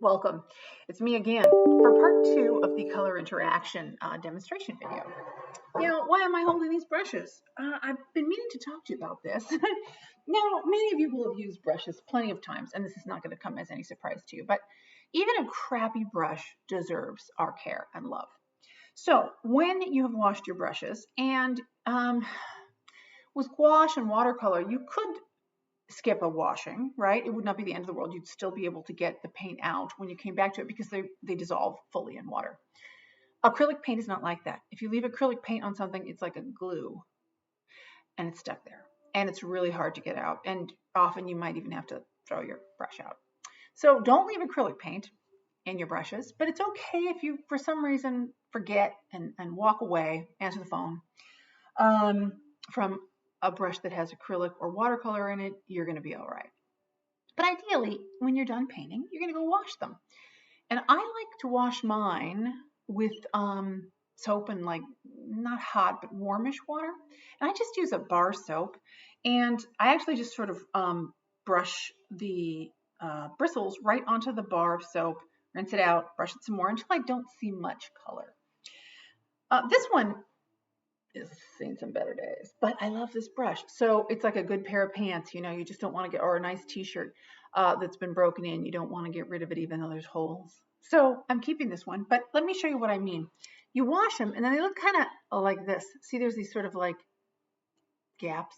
Welcome. It's me again for part two of the color interaction demonstration video. Now, why am I holding these brushes? I've been meaning to talk to you about this. Now, many of you will have used brushes plenty of times, and this is not going to come as any surprise to you, but even a crappy brush deserves our care and love. So when you have washed your brushes, and with gouache and watercolor, you could skip a washing, right? It would not be the end of the world. You'd still be able to get the paint out when you came back to it because they dissolve fully in water. Acrylic paint is not like that. If you leave acrylic paint on something, it's like a glue and it's stuck there. And it's really hard to get out. And often you might even have to throw your brush out. So don't leave acrylic paint in your brushes, but it's okay if you, for some reason, forget and walk away, answer the phone from a brush that has acrylic or watercolor in it, you're going to be all right. But ideally, when you're done painting, you're going to go wash them. And I like to wash mine with soap and like not hot, but warmish water. And I just use a bar soap. And I actually just sort of brush the bristles right onto the bar of soap, rinse it out, brush it some more until I don't see much color. This one is seen some better days, but I love this brush. So it's like a good pair of pants, you know, you just don't want to get, or a nice t-shirt that's been broken in. You don't want to get rid of it even though there's holes. So I'm keeping this one, but let me show you what I mean. You wash them and then they look kind of like this. See, there's these sort of like gaps.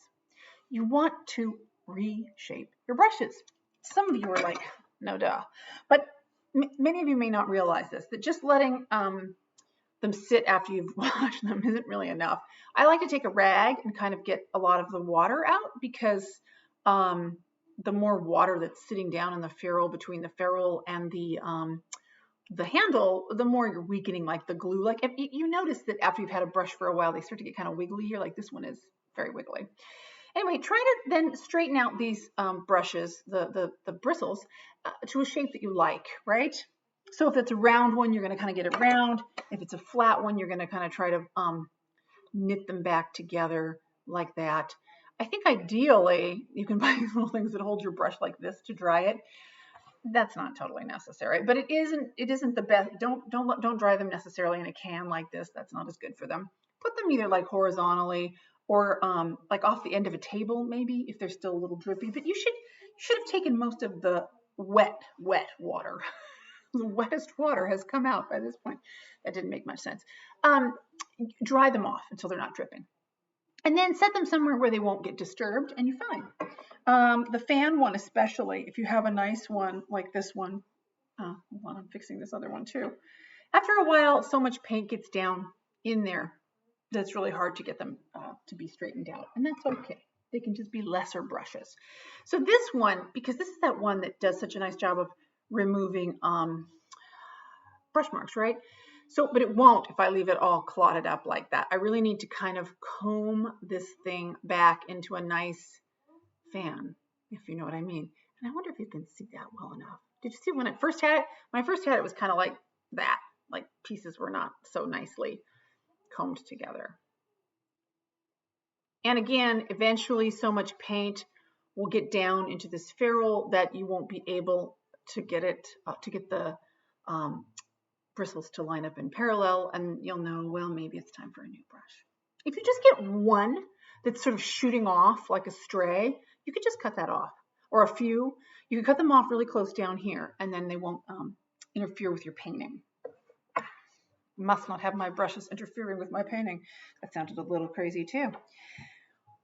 You want to reshape your brushes. Some of you are like, no duh, but many of you may not realize this, that just letting them sit after you've washed them isn't really enough. I like to take a rag and kind of get a lot of the water out because the more water that's sitting down in the ferrule between the ferrule and the handle, the more you're weakening like the glue. Like if you notice that after you've had a brush for a while, they start to get kind of wiggly. You're like, this one is very wiggly. Anyway, try to then straighten out these brushes, the bristles, to a shape that you like, right? So if it's a round one, you're going to kind of get it round. If it's a flat one, you're going to kind of try to knit them back together like that. I think ideally you can buy these little things that hold your brush like this to dry it. That's not totally necessary, but it isn't the best. Don't dry them necessarily in a can like this. That's not as good for them. Put them either like horizontally or like off the end of a table maybe if they're still a little drippy. But you should have taken most of the wet water. The wettest water has come out by this point. That didn't make much sense. Dry them off until they're not dripping. And then set them somewhere where they won't get disturbed and you're fine. The fan one especially, if you have a nice one like this one, hold on, I'm fixing this other one too. After a while, so much paint gets down in there that it's really hard to get them to be straightened out. And that's okay. They can just be lesser brushes. So this one, because this is that one that does such a nice job of removing brush marks, right? So, but it won't if I leave it all clotted up like that. I really need to kind of comb this thing back into a nice fan, if you know what I mean. And I wonder if you can see that well enough. Did you see when I first had it? When I first had it, it was kind of like that. Like pieces were not so nicely combed together. And again, eventually so much paint will get down into this ferrule that you won't be able to get it, to get the bristles to line up in parallel, and you'll know, well, maybe it's time for a new brush. If you just get one that's sort of shooting off like a stray, you could just cut that off. Or a few, you can cut them off really close down here, and then they won't interfere with your painting. Must not have my brushes interfering with my painting. That sounded a little crazy too.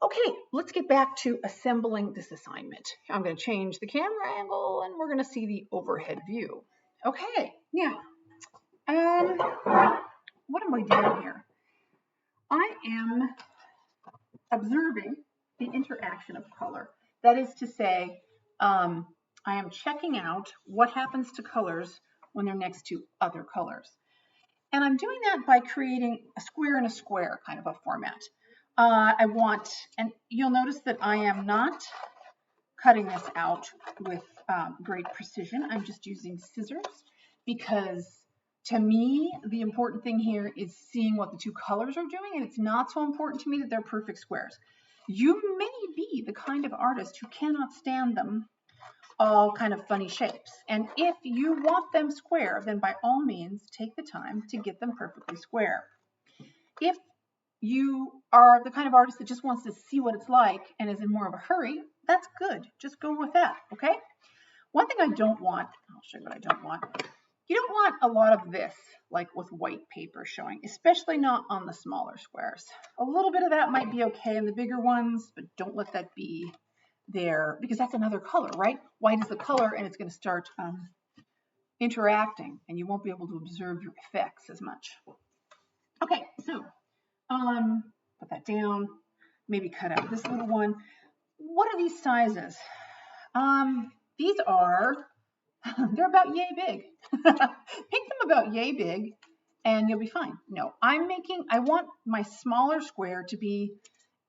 Okay, let's get back to assembling this assignment. I'm going to change the camera angle and we're going to see the overhead view. Okay, now, what am I doing here? I am observing the interaction of color. That is to say, I am checking out what happens to colors when they're next to other colors. And I'm doing that by creating a square and a square kind of a format. I want, and you'll notice that I am not cutting this out with great precision. I'm just using scissors because to me, the important thing here is seeing what the two colors are doing, and it's not so important to me that they're perfect squares. You may be the kind of artist who cannot stand them all kind of funny shapes. And if you want them square, then by all means, take the time to get them perfectly square. If you are the kind of artist that just wants to see what it's like and is in more of a hurry, that's good. Just go with that, okay? One thing I don't want, I'll show you what I don't want. You don't want a lot of this, like with white paper showing, especially not on the smaller squares. A little bit of that might be okay in the bigger ones, but don't let that be there because that's another color, right? White is the color and it's going to start interacting and you won't be able to observe your effects as much. Okay, so put that down, maybe cut out this little one. What are these sizes? These are, they're about yay big. Make them about yay big and you'll be fine. No, I want my smaller square to be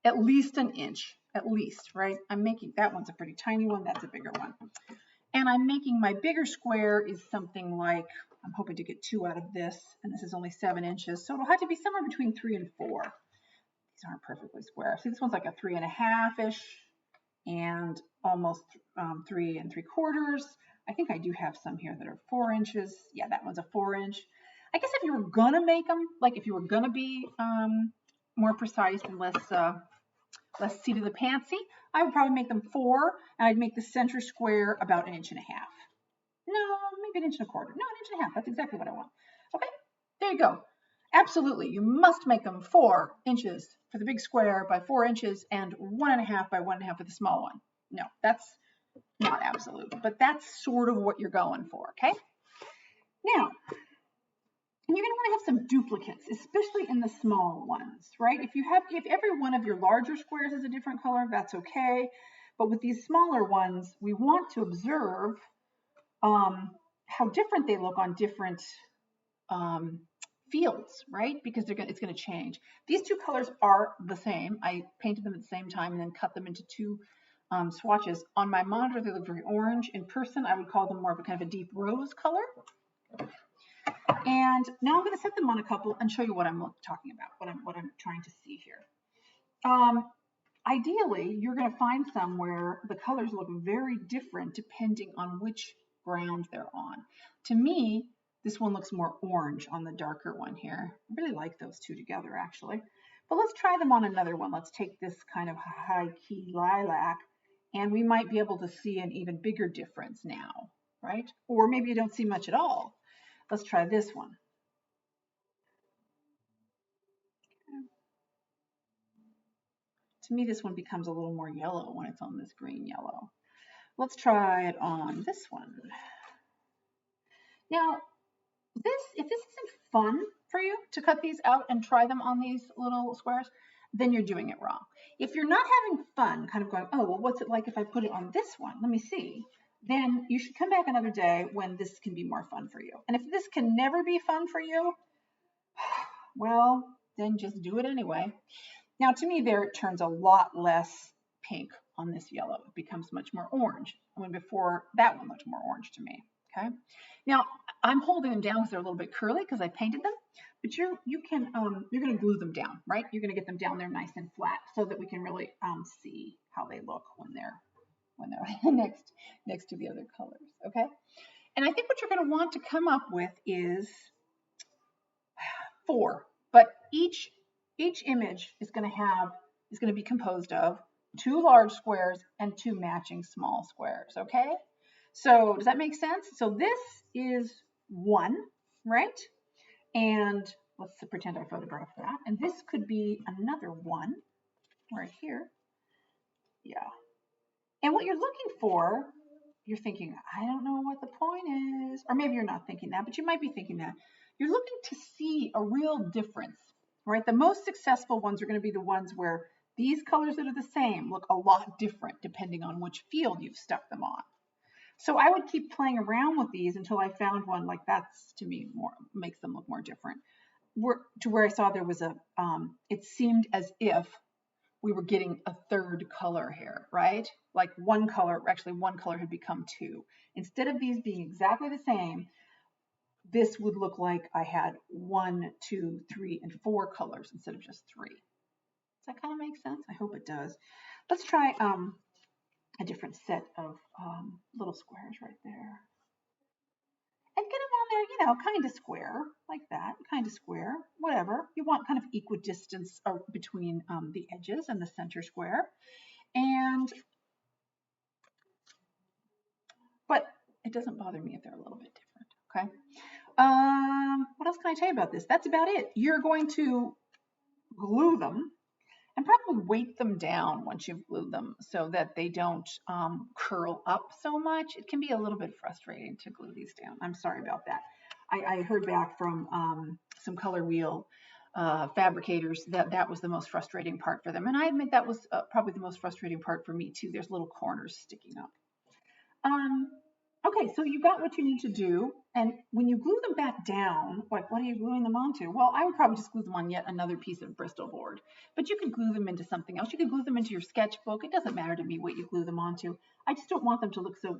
at least an inch, at least, right? That one's a pretty tiny one, that's a bigger one. And I'm making my bigger square is something like, I'm hoping to get 2 out of this, and this is only 7 inches, so it'll have to be somewhere between 3 and 4. These aren't perfectly square. See, this one's like a 3.5-ish, and almost 3 3/4. I think I do have some here that are 4 inches. Yeah, that one's a 4-inch. I guess if you were gonna make them, like if you were gonna be more precise and less seat of the pantsy, I would probably make them 4, and I'd make the center square about 1.5 inches. No, maybe 1.25 inches. No, 1.5 inches. That's exactly what I want. Okay, there you go. Absolutely, you must make them 4 inches for the big square by 4 inches and 1.5 by 1.5 for the small one. No, that's not absolute, but that's sort of what you're going for, okay? Now, and you're going to want to have some duplicates, especially in the small ones, right? If every one of your larger squares is a different color, that's okay. But with these smaller ones, we want to observe how different they look on different fields, right? Because it's going to change. These 2 colors are the same. I painted them at the same time and then cut them into 2 swatches. On my monitor, they look very orange. In person, I would call them more of a kind of a deep rose color. And now I'm going to set them on a couple and show you what I'm talking about, what I'm trying to see here. Ideally, you're going to find some where the colors look very different depending on which ground they're on. To me, this one looks more orange on the darker one here. I really like those 2 together, actually. But let's try them on another one. Let's take this kind of high-key lilac, and we might be able to see an even bigger difference now, right? Or maybe you don't see much at all. Let's try this one. To me, this one becomes a little more yellow when it's on this green yellow. Let's try it on this one. Now, if this isn't fun for you to cut these out and try them on these little squares, then you're doing it wrong. If you're not having fun, kind of going, oh, well, what's it like if I put it on this one? Let me see. Then you should come back another day when this can be more fun for you. And if this can never be fun for you, well, then just do it anyway. Now, to me, there it turns a lot less pink on this yellow. It becomes much more orange. When before, that one looked more orange to me. Okay. Now, I'm holding them down because they're a little bit curly because I painted them. But you're going to glue them down, right? You're going to get them down there nice and flat so that we can really see how they look when they're next to the other colors. Okay. And I think what you're going to want to come up with is 4, but each image is going to be composed of 2 large squares and 2 matching small squares, okay? So does that make sense? So this is 1, right? And let's pretend I photographed that. And this could be another 1 right here. Yeah. And what you're looking for, you're thinking, I don't know what the point is. Or maybe you're not thinking that, but you might be thinking that. You're looking to see a real difference, right? The most successful ones are going to be the ones where these colors that are the same look a lot different depending on which field you've stuck them on. So I would keep playing around with these until I found one like that's, to me, makes them look more different. Where I saw there was it seemed as if we were getting a 3rd color here, right? Like one color had become 2. Instead of these being exactly the same, this would look like I had 1, 2, 3, and 4 colors instead of just 3. Does that kind of make sense? I hope it does. Let's try a different set of little squares right there. And get them on there, kind of square, like that, kind of square, whatever. You want kind of equidistance between the edges and the center square. But it doesn't bother me if they're a little bit different, okay? What else can I tell you about this? That's about it. You're going to glue them and probably weight them down once you've glued them so that they don't curl up so much. It can be a little bit frustrating to glue these down. I'm sorry about that. I heard back from some color wheel fabricators that was the most frustrating part for them. And I admit that was probably the most frustrating part for me too. There's little corners sticking up. Okay, so you got what you need to do, and when you glue them back down, what are you gluing them onto? Well, I would probably just glue them on yet another piece of Bristol board, but you can glue them into something else. You can glue them into your sketchbook. It doesn't matter to me what you glue them onto. I just don't want them to look so,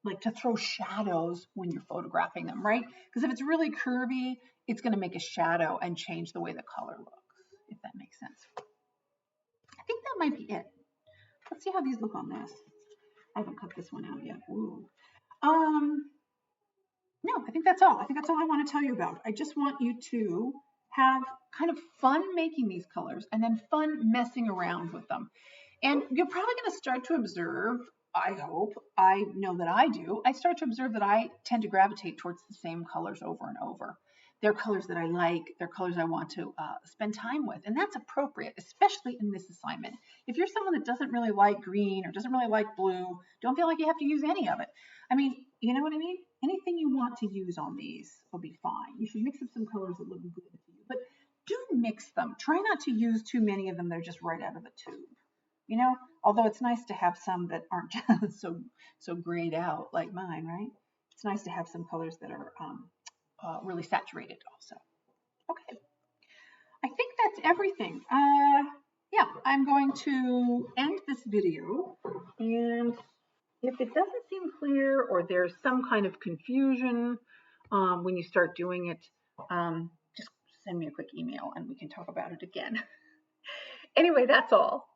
like, to throw shadows when you're photographing them, right? Because if it's really curvy, it's going to make a shadow and change the way the color looks, if that makes sense. I think that might be it. Let's see how these look on this. I haven't cut this one out yet. Ooh. No, I think that's all. I think that's all I want to tell you about. I just want you to have kind of fun making these colors and then fun messing around with them. And you're probably going to start to observe, I hope, I know that I do, I start to observe that I tend to gravitate towards the same colors over and over. They're colors that I like, they're colors I want to spend time with, and that's appropriate, especially in this assignment. If you're someone that doesn't really like green or doesn't really like blue, don't feel like you have to use any of it. I mean, you know what I mean? Anything you want to use on these will be fine. You should mix up some colors that look good to you, but do mix them. Try not to use too many of them that are just right out of the tube. Although it's nice to have some that aren't just so grayed out like mine, right? It's nice to have some colors that are really saturated also. Okay, I think that's everything. Yeah, I'm going to end this video, and if it doesn't seem clear or there's some kind of confusion when you start doing it, just send me a quick email and we can talk about it again. Anyway, that's all.